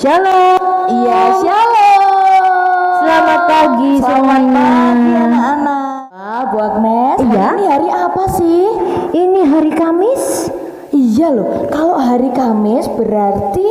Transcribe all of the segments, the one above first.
Shalom. Iya, shalom. Selamat pagi Selamat semuanya. pagi anak-anak. Bu Agnes, Iya. ini hari apa sih? Ini hari Kamis. Iya loh, kalau hari Kamis berarti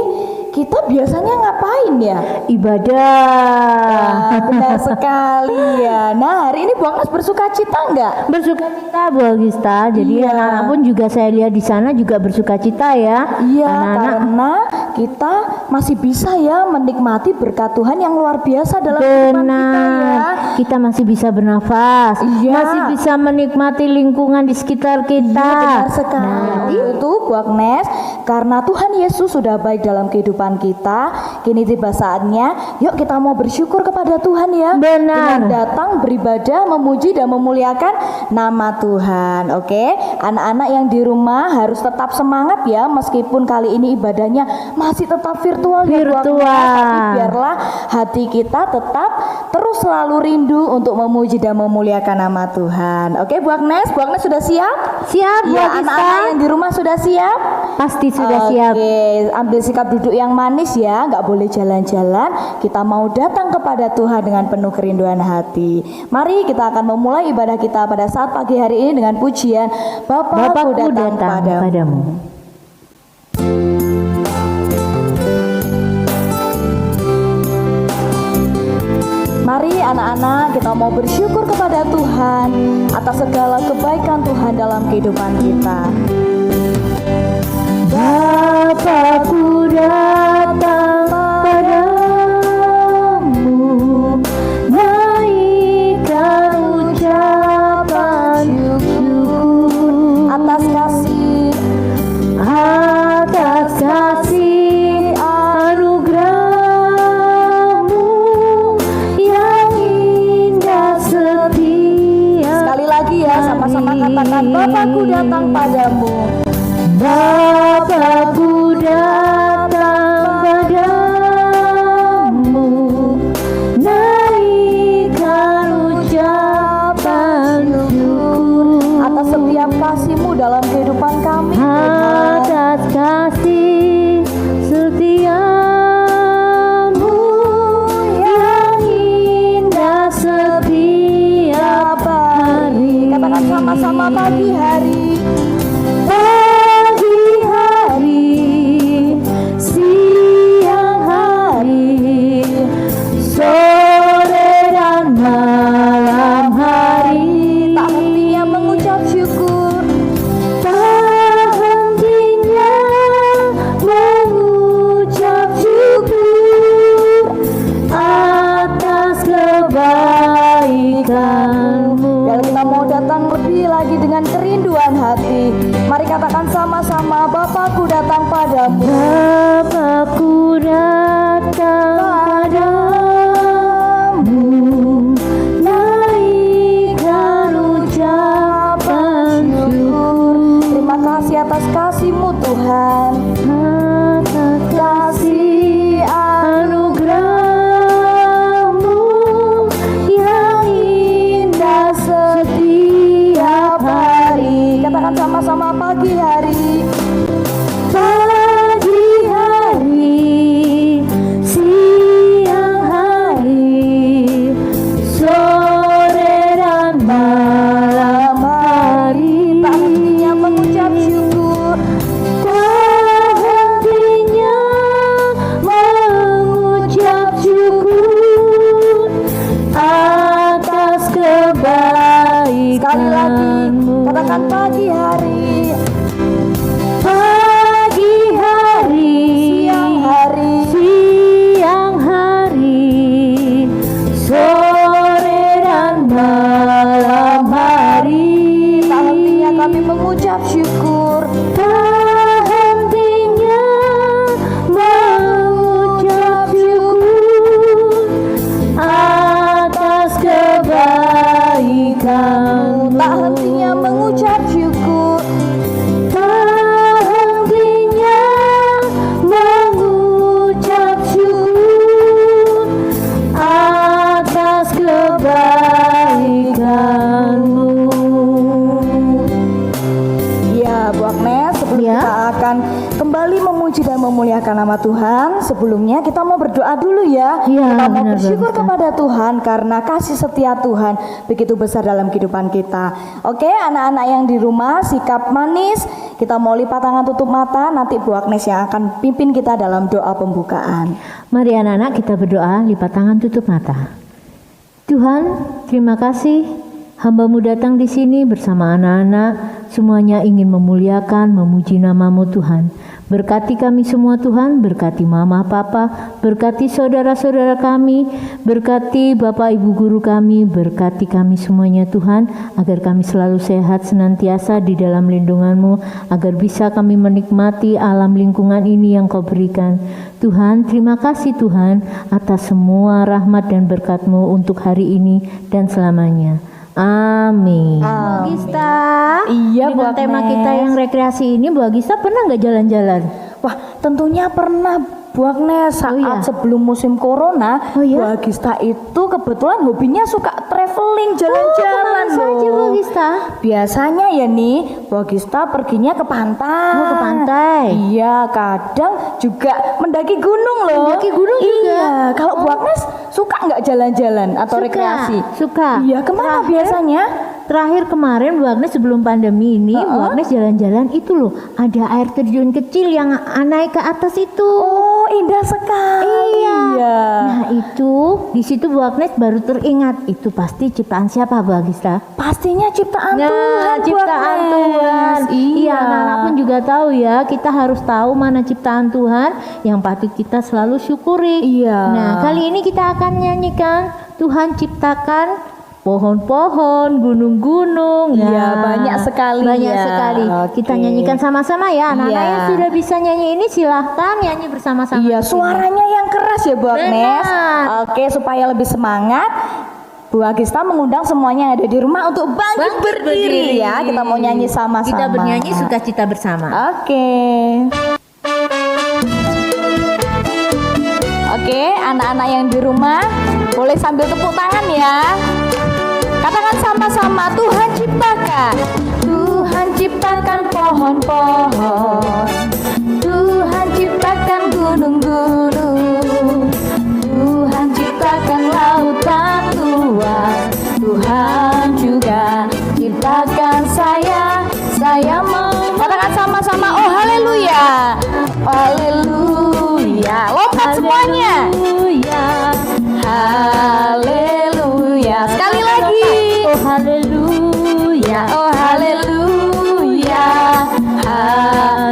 kita biasanya ngapain ya? Ibadah. Benar sekali ya. Nah, hari ini Bu Agnes bersuka cita enggak? Bersuka cita Bu Agista. Jadi Iya. anak-anak pun juga saya lihat di sana juga bersuka cita ya. Iya, Anak-anak karena kita masih bisa ya menikmati berkat Tuhan yang luar biasa dalam kehidupan kita ya. benar. Kita masih bisa bernafas. Iya. Masih bisa menikmati lingkungan di sekitar kita. Iya, benar sekali. Nah, Itu Bu Agnes, karena Tuhan Yesus sudah baik dalam kehidupan kita, kini tiba saatnya yuk kita mau bersyukur kepada Tuhan ya. Benar. Dengan datang beribadah, memuji dan memuliakan nama Tuhan. Oke, anak-anak yang di rumah harus tetap semangat ya, meskipun kali ini ibadahnya masih tetap virtual ya Bu Agnes. Virtual. Tapi biarlah hati kita tetap terus selalu rindu untuk memuji dan memuliakan nama Tuhan. Oke Bu Agnes sudah siap? siap Bu Ya, Agista? anak-anak yang di rumah sudah siap? Pasti sudah siap. Oke, ambil sikap duduk yang manis ya, nggak boleh jalan-jalan. Kita mau datang kepada Tuhan dengan penuh kerinduan hati. Mari kita akan memulai ibadah kita pada saat pagi hari ini dengan pujian Bapakku datang padamu. Mari anak-anak kita mau bersyukur kepada Tuhan atas segala kebaikan Tuhan dalam kehidupan kita. Bapakku datang padamu, naikkan ucapan syukur Atas kasih anugerahmu yang indah setia. sekali lagi ya, sama-sama katakan Bapakku datang padamu. Bapakku datang sebelumnya kita mau berdoa dulu ya. Iya, Kita mau benar, bersyukur Bang. kepada Tuhan karena kasih setia Tuhan begitu besar dalam kehidupan kita. Oke, anak-anak yang di rumah sikap manis. Kita mau lipat tangan tutup mata. Nanti Bu Agnes yang akan pimpin kita dalam doa pembukaan. Mari anak-anak kita berdoa, lipat tangan tutup mata. Tuhan, terima kasih hamba-Mu datang di sini bersama anak-anak, semuanya ingin memuliakan, memuji nama-Mu Tuhan. Berkati kami semua Tuhan, berkati mama, papa, berkati saudara-saudara kami, berkati bapak ibu guru kami, berkati kami semuanya Tuhan, agar kami selalu sehat senantiasa di dalam lindungan-Mu, agar bisa kami menikmati alam lingkungan ini yang Kau berikan. Tuhan, terima kasih Tuhan atas semua rahmat dan berkat-Mu untuk hari ini dan selamanya. Amin. Bu Agista, Iya, Bu dengan tema Agnes. kita yang rekreasi ini, Bu Agista pernah nggak jalan-jalan? Wah, tentunya pernah Bu Agnes saat iya. sebelum musim corona. Oh, iya? Bu Agista itu kebetulan hobinya suka traveling, jalan-jalan kemana saja Bu loh. Agista? Biasanya ya nih, Bu Agista perginya ke pantai. Oh, ke pantai. Iya, kadang juga mendaki gunung loh. Mendaki gunung juga? Iya, kalau Bu Agnes suka nggak jalan-jalan atau Suka, rekreasi? suka. Iya, kemana Terakhir- biasanya? Terakhir kemarin Bu Agnes sebelum pandemi ini, Bu Agnes jalan-jalan itu loh, ada air terjun kecil yang naik ke atas itu. Oh, indah sekali. Iya. Nah itu di situ Bu Agnes baru teringat itu pasti ciptaan siapa Bu Agista? Pastinya ciptaan Tuhan, Bu ciptaan Agnes. Tuhan. Iya, anak-anak pun juga tahu ya. Kita harus tahu mana ciptaan Tuhan yang patut kita selalu syukuri. Iya. Nah, kali ini kita akan nyanyikan Tuhan ciptakan pohon-pohon, gunung-gunung. Iya, banyak sekali Banyak ya. sekali. Kita Oke. nyanyikan sama-sama ya. Anak-anak Iya. yang sudah bisa nyanyi ini silahkan nyanyi bersama-sama. Iya, di sini. suaranya yang keras ya Bu Agnes. Benar. Oke, supaya lebih semangat, Bu Agista mengundang semuanya yang ada di rumah untuk bangkit berdiri ya. Kita mau nyanyi sama-sama. Kita bernyanyi sukacita bersama. Oke. Oke, anak-anak yang di rumah boleh sambil tepuk tangan ya. Katakan sama-sama, Tuhan ciptakan. Tuhan ciptakan pohon-pohon. Tuhan ciptakan gunung-gunung. Tuhan ciptakan lautan luas. Tuhan juga ciptakan saya mau. Katakan sama-sama, oh haleluya. Haleluya. Lompat semuanya. Haleluya. Sekali lagi. Oh haleluya. Oh haleluya.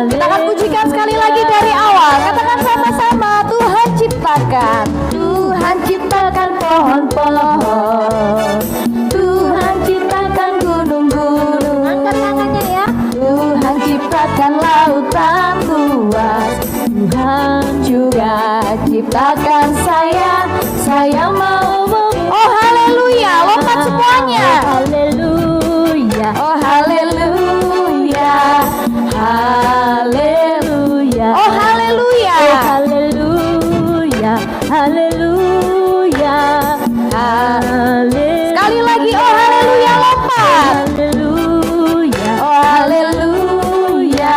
Kita akan pujikan sekali lagi dari awal. Katakan sama-sama, Tuhan ciptakan. Tuhan ciptakan pohon-pohon. Tuhan ciptakan gunung-gunung. Angkat tangannya ya. Tuhan ciptakan lautan luas. Tuhan juga ciptakan saya mau. Oh haleluya, lompat semuanya. Haleluya. Oh haleluya. Haleluya. Oh haleluya. Haleluya. Haleluya. Haleluya. Sekali lagi oh haleluya, lompat. Haleluya. Oh haleluya.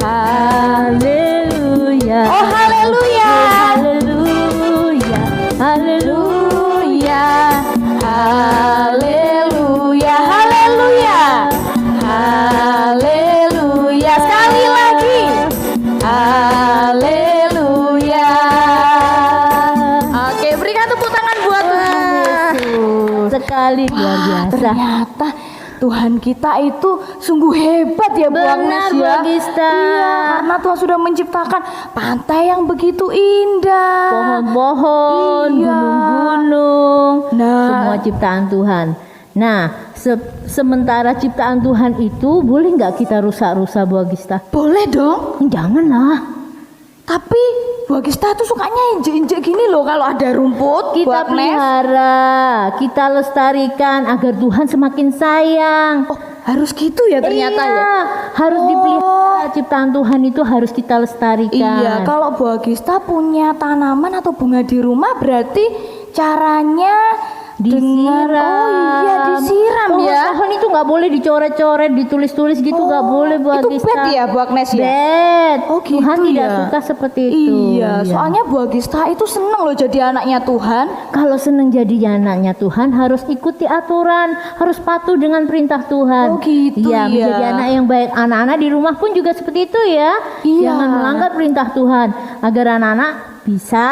Haleluya. Oh haleluya. Haleluya. Haleluya. Haleluya. Haleluya. Haleluya. Sekali lagi. Haleluya. Oke, berikan tepuk tangan buat Tuhan. Sekali luar biasa. Ternyata Tuhan kita itu sungguh hebat ya Bu Benar, Agnes Bu ya. Agista. Iya, karena Tuhan sudah menciptakan pantai yang begitu indah. Pohon-pohon, Iya. gunung-gunung, Nah. semua ciptaan Tuhan. Nah, sementara ciptaan Tuhan itu boleh nggak kita rusak-rusak Bu Agista? Boleh dong. Janganlah. Tapi Bu Agista tuh sukanya injek-injek gini loh kalau ada rumput. Bu Kita Agnes. pelihara, kita lestarikan agar Tuhan semakin sayang. Oh, harus gitu ya ternyata Iya, ya. harus Oh. dipelihara. Ciptaan Tuhan itu harus kita lestarikan. Iya, kalau Bu Agista punya tanaman atau bunga di rumah berarti caranya disiram. Oh iya, disiram ya. Pohon itu nggak boleh dicoret-coret, ditulis-tulis gitu, nggak boleh Bu Itu Agista. bed ya Bu Agnes ya? Bed. Oh, gitu Tuhan tidak ya? suka seperti itu. Iya, soalnya Bu Agista itu seneng loh jadi anaknya Tuhan. Kalau senang jadi anaknya Tuhan harus ikuti aturan, harus patuh dengan perintah Tuhan. Oh, gitu Iya, ya. menjadi anak yang baik. Anak-anak di rumah pun juga seperti itu ya. Iya. Jangan melanggar perintah Tuhan agar anak-anak bisa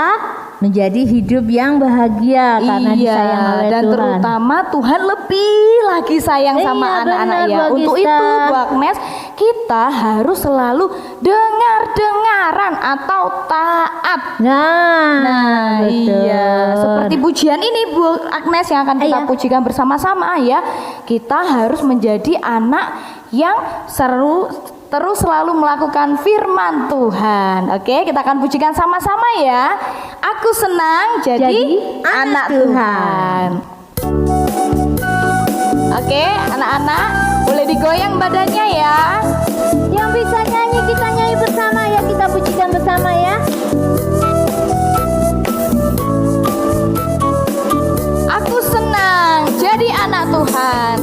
menjadi hidup yang bahagia karena disayang oleh dan Tuhan. terutama Tuhan lebih lagi sayang sama Iya, anak-anak benar, ya. Bu Untuk Agista. itu Bu Agnes, kita harus selalu dengar-dengaran atau taat. Nah, betul. Iya, seperti pujian ini Bu Agnes yang akan kita Iya. pujikan bersama-sama ya. Kita harus menjadi anak yang terus selalu melakukan firman Tuhan. Oke, kita akan pujikan sama-sama ya. Aku senang jadi anak Tuhan. Oke, anak-anak boleh digoyang badannya ya. Yang bisa nyanyi kita nyanyi bersama ya, kita pujikan bersama ya. Aku senang jadi anak Tuhan.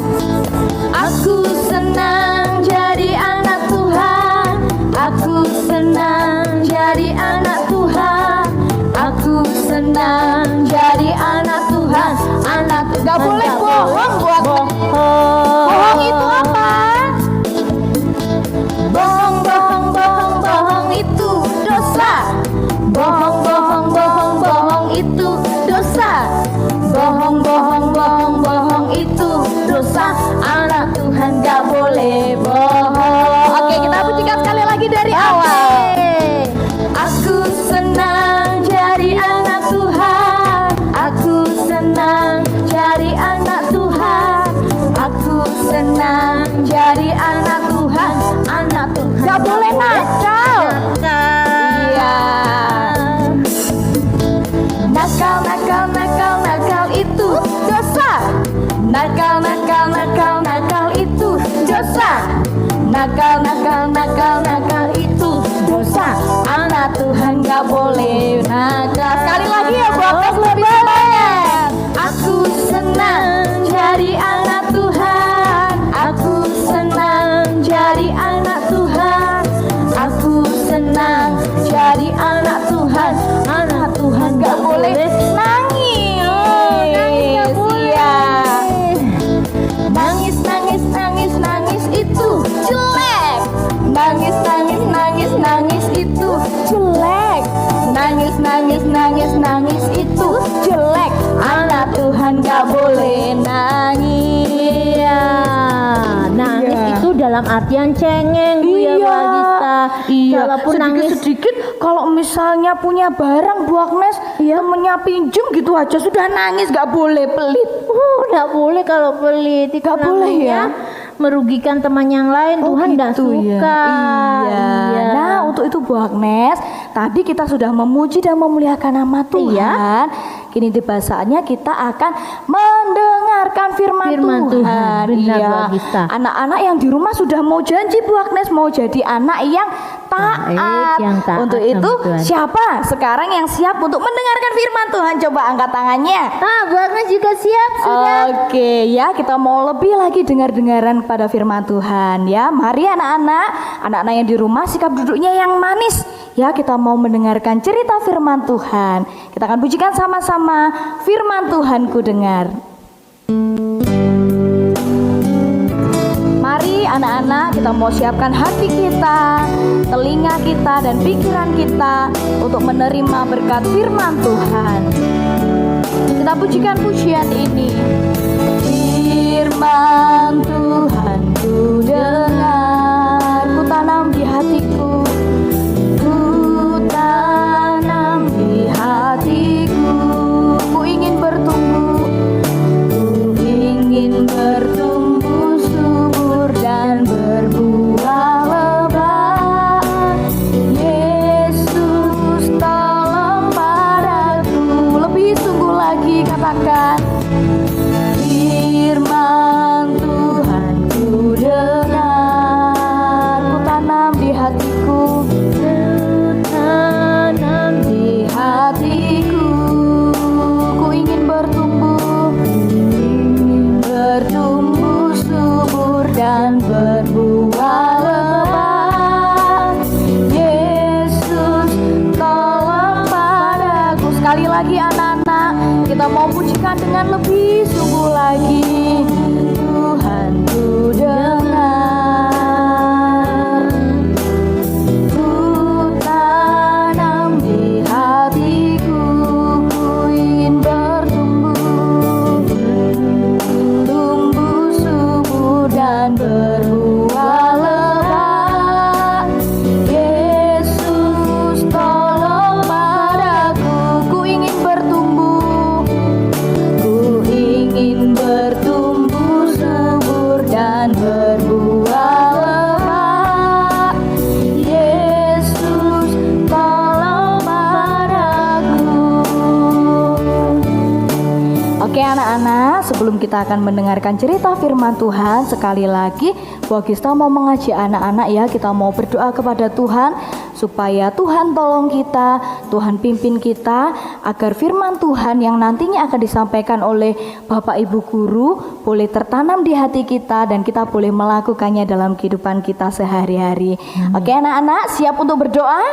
Aku senang jadi anak Tuhan. Aku senang jadi anak Tuhan. Aku senang jadi anak Tuhan. Anak Tuhan. Gak boleh bohong buat bohong itu apa? Bohong, bohong, bohong, bohong itu dosa. Bohong, bohong, bohong, bohong itu dosa. Bohong, bohong, bohong, bohong itu dosa. Anak Tuhan gak boleh bohong. Oke, kita pujikan sekali lagi dari awal. Aku senang jadi anak Tuhan. Aku senang jadi anak Tuhan. Aku senang jadi anak Tuhan. Anak Tuhan gak boleh nakal. Iya. Nakal, nakal, nakal, nakal itu dosa. Nakal, nakal, nakal, nakal itu dosa. Nakal, nakal, nakal, nakal itu dosa. Anak Tuhan gak boleh nakal. Sekali lagi ya Bu Agnes, lebih semangat. Aku senang jadi anak Tuhan. Aku senang jadi anak Tuhan. Aku senang jadi anak Tuhan. Anak Tuhan gak boleh nangis. Iya. Nangis, nangis, nangis, nangis itu jelek. Nangis, nangis, nangis, nangis itu jelek. Nangis, nangis, nangis, nangis itu jelek. Anak Tuhan gak boleh nangis. Iya. Nangis Iya. itu dalam artian cengeng Bu ya Bu Agista. Iya. Walaupun nangis Sedikit-sedikit kalau misalnya punya barang Bu Agnes, temennya pinjem gitu aja sudah nangis, gak boleh pelit. nggak boleh kalau pelit. Itu Nggak boleh ya? namanya merugikan teman yang lain. Tuhan nggak gitu ya. suka. Iya. Nah, untuk itu Bu Agnes, tadi kita sudah memuji dan memuliakan nama Tuhan. Kini tiba saatnya kita akan mendengarkan firman Tuhan. Benar, Iya. Bu Agista. Anak-anak yang di rumah sudah mau janji Bu Agnes mau jadi anak yang taat. Baik, yang taat Untuk sama itu Tuhan. siapa sekarang yang siap untuk mendengarkan firman Tuhan? Coba angkat tangannya. Bu Agnes juga siap sudah. Oke ya, kita mau lebih lagi dengar-dengaran pada firman Tuhan ya. Mari anak-anak yang di rumah sikap duduknya yang manis ya. Kita mau mendengarkan cerita firman Tuhan. Kita akan pujikan sama-sama firman Tuhan ku dengar. Mari anak-anak, kita mau siapkan hati kita, telinga kita dan pikiran kita untuk menerima berkat firman Tuhan. Kita pujikan pujian ini. Firman Tuhan ku dengar, ku tanam di hatiku, ku tanam di hatiku. Ku ingin bertumbuh, ku ingin bertumbuh subur dan berbuah lebat. Yesus tolong padaku. Lebih sungguh lagi katakan. Firman Tuhan ku dengar, ku tanam di hatiku, ku tanam di hatiku. Ku ingin bertumbuh, ku Sekali lagi anak-anak, kita mau pujikan dengan lebih sungguh lagi. Tuhan ku dengar, ku tanam di hatiku, ku ingin bertumbuh, tumbuh subur dan berbuah lebat. Yesus tolong padaku, ku ingin bertumbuh, ku ingin bertumbuh subur dan berbuah lebat. Yesus tolong padaku. Oke anak-anak, sebelum kita akan mendengarkan cerita firman Tuhan, sekali lagi Wagista mau mengajak anak-anak ya, kita mau berdoa kepada Tuhan supaya Tuhan tolong kita, Tuhan pimpin kita agar firman Tuhan yang nantinya akan disampaikan oleh Bapak Ibu Guru boleh tertanam di hati kita dan kita boleh melakukannya dalam kehidupan kita sehari-hari. Oke anak-anak, siap untuk berdoa?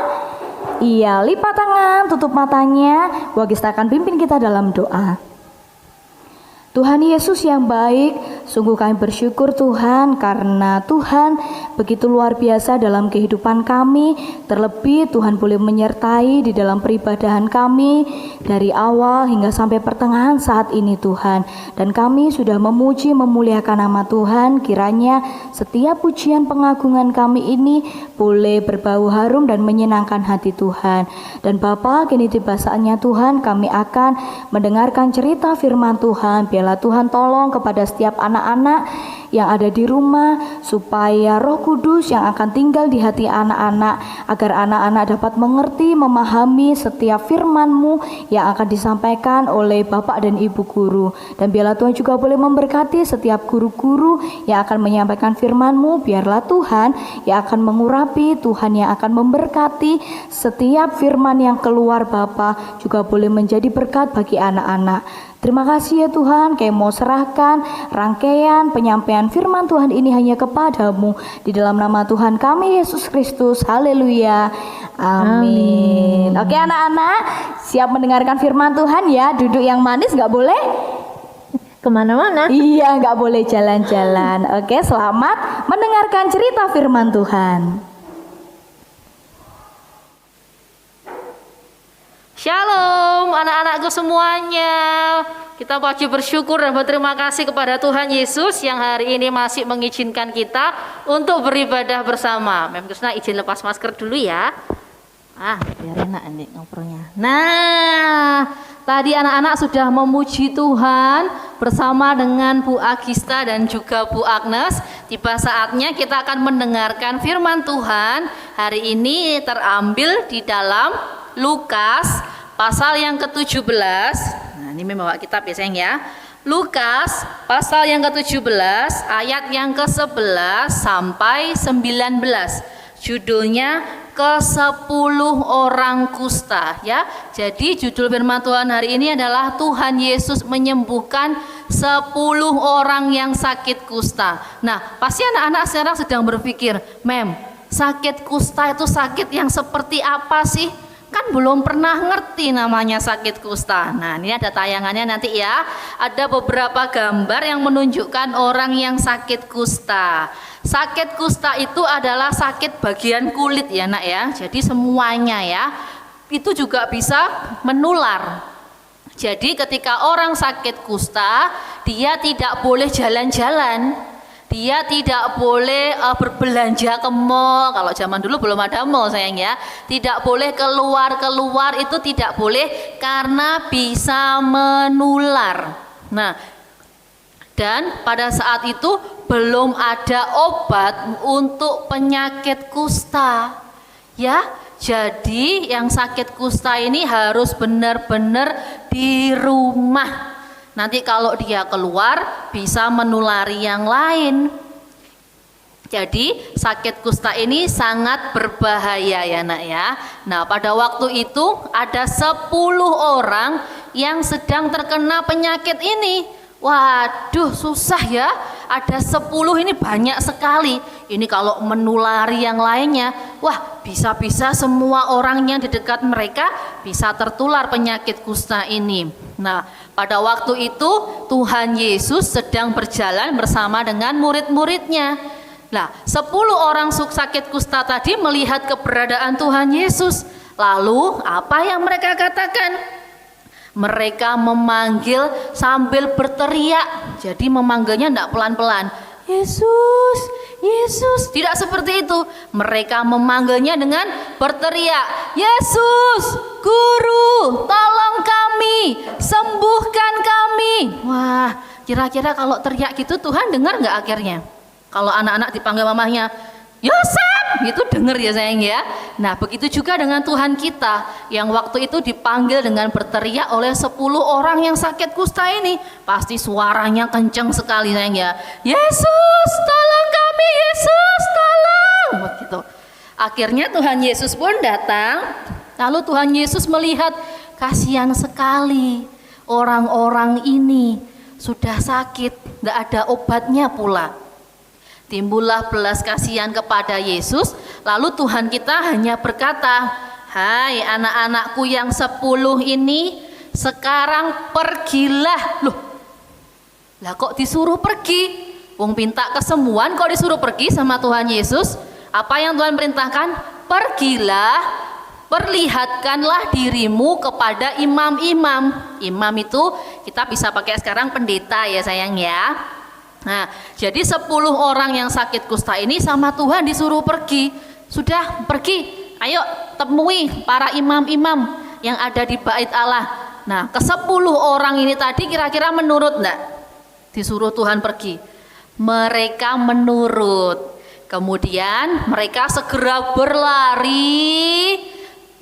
Iya, lipat tangan, tutup matanya, Wagista akan pimpin kita dalam doa. Tuhan Yesus yang baik, sungguh kami bersyukur Tuhan karena Tuhan begitu luar biasa dalam kehidupan kami. Terlebih Tuhan boleh menyertai di dalam peribadahan kami dari awal hingga sampai pertengahan saat ini Tuhan. Dan kami sudah memuji memuliakan nama Tuhan. Kiranya setiap pujian pengagungan kami ini boleh berbau harum dan menyenangkan hati Tuhan. Dan Bapa, kini tiba saatnya Tuhan kami akan mendengarkan cerita firman Tuhan. Biarlah Tuhan tolong kepada setiap anak-anak yang ada di rumah supaya Roh Kudus yang akan tinggal di hati anak-anak agar anak-anak dapat mengerti, memahami setiap firman-Mu yang akan disampaikan oleh Bapak dan Ibu Guru. Dan biarlah Tuhan juga boleh memberkati setiap guru-guru yang akan menyampaikan firman-Mu. Biarlah Tuhan yang akan mengurapi, Tuhan yang akan memberkati setiap firman yang keluar Bapa juga boleh menjadi berkat bagi anak-anak. Terima kasih ya Tuhan, kami mau serahkan rangkaian penyampaian firman Tuhan ini hanya kepadamu. Di dalam nama Tuhan kami Yesus Kristus, haleluya, amin. Oke anak-anak, siap mendengarkan firman Tuhan ya. Duduk yang manis, gak boleh Kemana-mana. iya, gak boleh jalan-jalan. Oke, selamat mendengarkan cerita firman Tuhan. Shalom anak-anakku semuanya. Kita wajib bersyukur dan berterima kasih kepada Tuhan Yesus yang hari ini masih mengizinkan kita untuk beribadah bersama. Mem Kusna izin lepas masker dulu ya. Biar enak nih ngobrolnya. Nah, tadi anak-anak sudah memuji Tuhan bersama dengan Bu Agista dan juga Bu Agnes. Tiba saatnya kita akan mendengarkan firman Tuhan. Hari ini terambil di dalam Lukas pasal yang ke-17. Nah, ini membawa kitab ya sayang ya. Lukas pasal yang ke-17 ayat yang ke-11 sampai 19. Judulnya ke-10 orang kusta ya. Jadi judul firman Tuhan hari ini adalah Tuhan Yesus menyembuhkan 10 orang yang sakit kusta. Nah, pasti anak-anak sekarang sedang berpikir, Mem, sakit kusta itu sakit yang seperti apa sih? Kan belum pernah ngerti namanya sakit kusta. Nah, ini ada tayangannya nanti ya. Ada beberapa gambar yang menunjukkan orang yang sakit kusta. Sakit kusta itu adalah sakit bagian kulit ya nak ya. Jadi semuanya ya. Itu juga bisa menular. Jadi ketika orang sakit kusta, dia tidak boleh jalan-jalan. Dia tidak boleh berbelanja ke mall. Kalau zaman dulu belum ada mall sayang ya. Tidak boleh keluar itu tidak boleh karena bisa menular. Nah, dan pada saat itu belum ada obat untuk penyakit kusta. Ya, jadi yang sakit kusta ini harus benar-benar di rumah. Nanti kalau dia keluar bisa menulari yang lain. Jadi sakit kusta ini sangat berbahaya ya nak ya. Nah, pada waktu itu ada 10 orang yang sedang terkena penyakit ini. Waduh, susah ya. Ada 10 ini banyak sekali. Ini kalau menulari yang lainnya, wah bisa-bisa semua orang yang di dekat mereka bisa tertular penyakit kusta ini. Nah, pada waktu itu Tuhan Yesus sedang berjalan bersama dengan murid-muridnya. Nah, 10 orang sakit kusta tadi melihat keberadaan Tuhan Yesus. Lalu apa yang mereka katakan? Mereka memanggil sambil berteriak. Jadi memanggilnya tidak pelan-pelan. Yesus, Yesus. Tidak seperti itu. Mereka memanggilnya dengan berteriak. Yesus, Guru, tolong kami, sembuhkan kami. Wah, kira-kira kalau teriak gitu Tuhan dengar nggak akhirnya? Kalau anak-anak dipanggil mamahnya, Yosef, itu dengar ya sayang ya. Nah, begitu juga dengan Tuhan kita yang waktu itu dipanggil dengan berteriak oleh 10 orang yang sakit kusta ini. Pasti suaranya kencang sekali sayang ya. Yesus, tolong kami, Yesus, tolong. Begitu. Akhirnya Tuhan Yesus pun datang. Lalu Tuhan Yesus melihat, kasihan sekali orang-orang ini sudah sakit, tidak ada obatnya pula. Timbullah belas kasihan kepada Yesus. Lalu Tuhan kita hanya berkata, hai anak-anakku yang 10 ini, sekarang pergilah. Loh, lah kok disuruh pergi? Wong minta kesembuhan kok disuruh pergi sama Tuhan Yesus? Apa yang Tuhan perintahkan? Pergilah, perlihatkanlah dirimu kepada imam-imam. Imam itu kita bisa pakai sekarang pendeta ya sayang ya. Nah, jadi 10 orang yang sakit kusta ini sama Tuhan disuruh pergi. Sudah pergi, ayo temui para imam-imam yang ada di bait Allah. Nah, ke-10 orang ini tadi kira-kira menurut enggak? Disuruh Tuhan pergi. Mereka menurut. Kemudian mereka segera berlari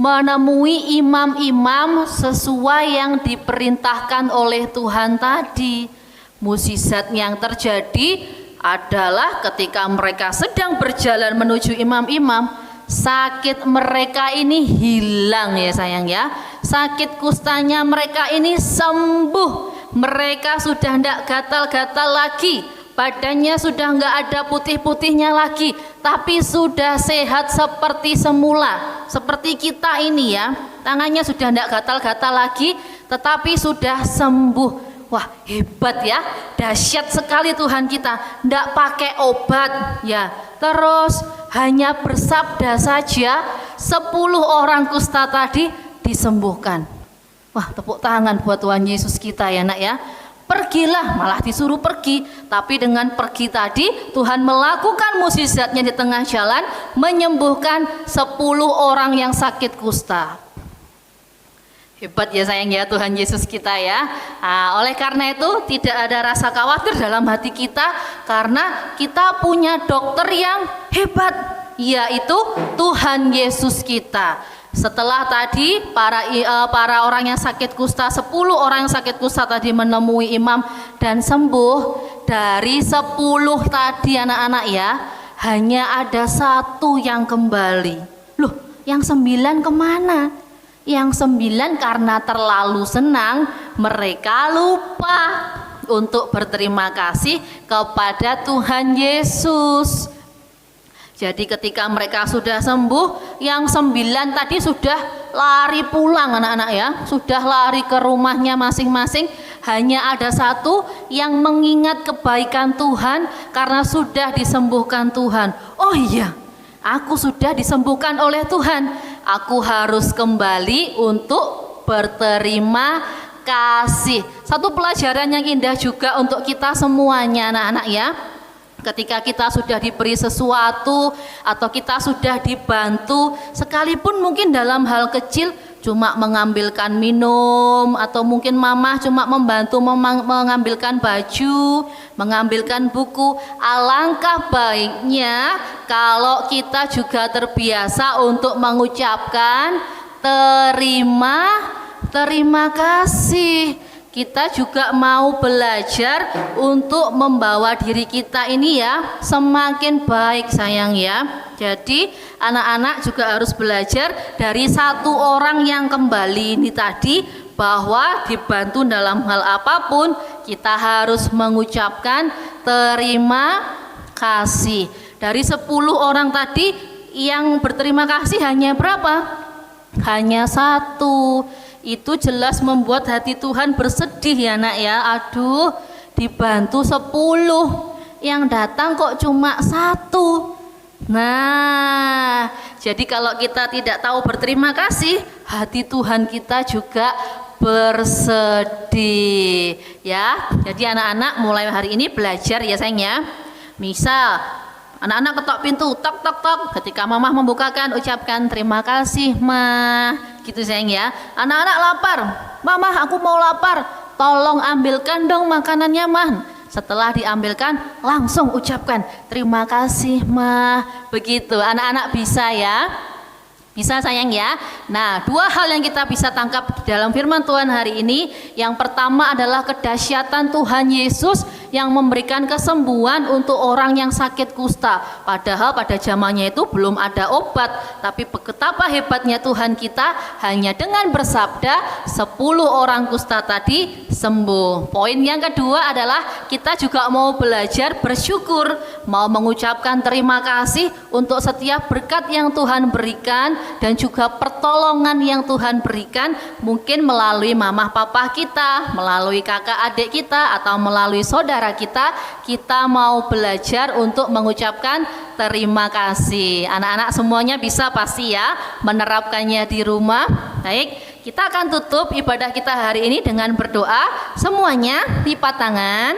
menemui imam-imam sesuai yang diperintahkan oleh Tuhan tadi. Mukjizat yang terjadi adalah ketika mereka sedang berjalan menuju imam-imam, sakit mereka ini hilang ya sayang ya. Sakit kustanya mereka ini sembuh. Mereka sudah tidak gatal-gatal lagi, badannya sudah nggak ada putih-putihnya lagi, tapi sudah sehat seperti semula. Seperti kita ini ya, tangannya sudah tidak gatal-gatal lagi, tetapi sudah sembuh. Wah, hebat ya, dahsyat sekali Tuhan kita. Tidak pakai obat ya, terus hanya bersabda saja 10 orang kusta tadi disembuhkan. Wah, tepuk tangan buat Tuhan Yesus kita ya nak ya. Pergilah, malah disuruh pergi. Tapi dengan pergi tadi Tuhan melakukan mukjizatnya di tengah jalan, menyembuhkan 10 orang yang sakit kusta. Hebat ya sayang ya Tuhan Yesus kita ya. Nah, oleh karena itu tidak ada rasa khawatir dalam hati kita, karena kita punya dokter yang hebat, yaitu Tuhan Yesus kita. Setelah tadi para orang yang sakit kusta, 10 orang yang sakit kusta tadi menemui imam dan sembuh, dari 10 tadi anak-anak ya, hanya ada 1 yang kembali. Loh, yang 9 kemana? Yang 9 karena terlalu senang, mereka lupa untuk berterima kasih kepada Tuhan Yesus. Jadi ketika mereka sudah sembuh, yang 9 tadi sudah lari pulang anak-anak ya, sudah lari ke rumahnya masing-masing. Hanya ada 1 yang mengingat kebaikan Tuhan karena sudah disembuhkan Tuhan. Oh iya, aku sudah disembuhkan oleh Tuhan. Aku harus kembali untuk berterima kasih. Satu pelajaran yang indah juga untuk kita semuanya anak-anak ya. Ketika kita sudah diberi sesuatu atau kita sudah dibantu, sekalipun mungkin dalam hal kecil, cuma mengambilkan minum, atau mungkin mama cuma membantu mengambilkan baju, mengambilkan buku, alangkah baiknya kalau kita juga terbiasa untuk mengucapkan terima kasih. Kita juga mau belajar untuk membawa diri kita ini ya semakin baik sayang ya. Jadi anak-anak juga harus belajar dari 1 orang yang kembali ini tadi, bahwa dibantu dalam hal apapun kita harus mengucapkan terima kasih. Dari 10 orang tadi yang berterima kasih hanya berapa? Hanya 1. Itu jelas membuat hati Tuhan bersedih ya nak ya. Aduh, dibantu 10, yang datang kok cuma 1. Nah, jadi kalau kita tidak tahu berterima kasih, hati Tuhan kita juga bersedih ya. Jadi anak-anak mulai hari ini belajar ya sayang ya. Misal anak-anak ketok pintu, tok tok tok, ketika mamah membukakan ucapkan terima kasih mah, gitu sayang ya. Anak-anak lapar, mamah aku mau lapar, tolong ambilkan dong makanannya mah. Setelah diambilkan langsung ucapkan terima kasih mah. Begitu anak-anak bisa ya. Bisa sayang ya. Nah, 2 hal yang kita bisa tangkap dalam firman Tuhan hari ini. Yang pertama adalah kedahsyatan Tuhan Yesus yang memberikan kesembuhan untuk orang yang sakit kusta. Padahal pada zamannya itu belum ada obat, tapi betapa hebatnya Tuhan kita, hanya dengan bersabda 10 orang kusta tadi sembuh. Poin yang kedua adalah kita juga mau belajar bersyukur, mau mengucapkan terima kasih untuk setiap berkat yang Tuhan berikan dan juga pertolongan yang Tuhan berikan, mungkin melalui mamah papa kita, melalui kakak adik kita, atau melalui saudara kita. Kita mau belajar untuk mengucapkan terima kasih. Anak-anak semuanya bisa pasti ya menerapkannya di rumah. Baik, kita akan tutup ibadah kita hari ini dengan berdoa. Semuanya lipat tangan,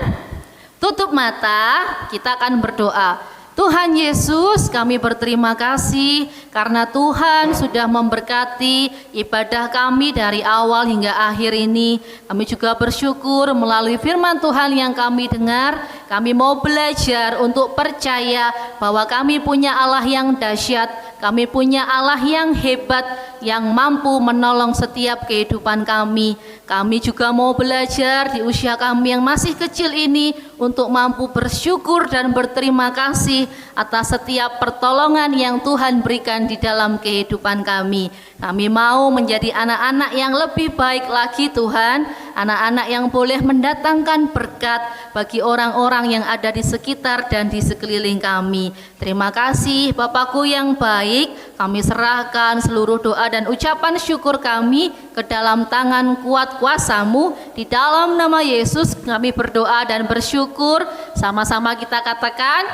tutup mata, kita akan berdoa. Tuhan Yesus, kami berterima kasih karena Tuhan sudah memberkati ibadah kami dari awal hingga akhir ini. Kami juga bersyukur melalui firman Tuhan yang kami dengar. Kami mau belajar untuk percaya bahwa kami punya Allah yang dahsyat, kami punya Allah yang hebat, yang mampu menolong setiap kehidupan kami. Kami juga mau belajar di usia kami yang masih kecil ini untuk mampu bersyukur dan berterima kasih atas setiap pertolongan yang Tuhan berikan di dalam kehidupan kami. Kami mau menjadi anak-anak yang lebih baik lagi Tuhan, anak-anak yang boleh mendatangkan berkat bagi orang-orang yang ada di sekitar dan di sekeliling kami. Terima kasih Bapakku yang baik, kami serahkan seluruh doa dan ucapan syukur kami ke dalam tangan kuat kuasa-Mu. Di dalam nama Yesus kami berdoa dan bersyukur. Sama-sama kita katakan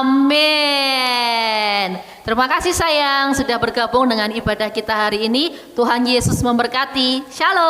amin. Terima kasih sayang sudah bergabung dengan ibadah kita hari ini. Tuhan Yesus memberkati. Shalom.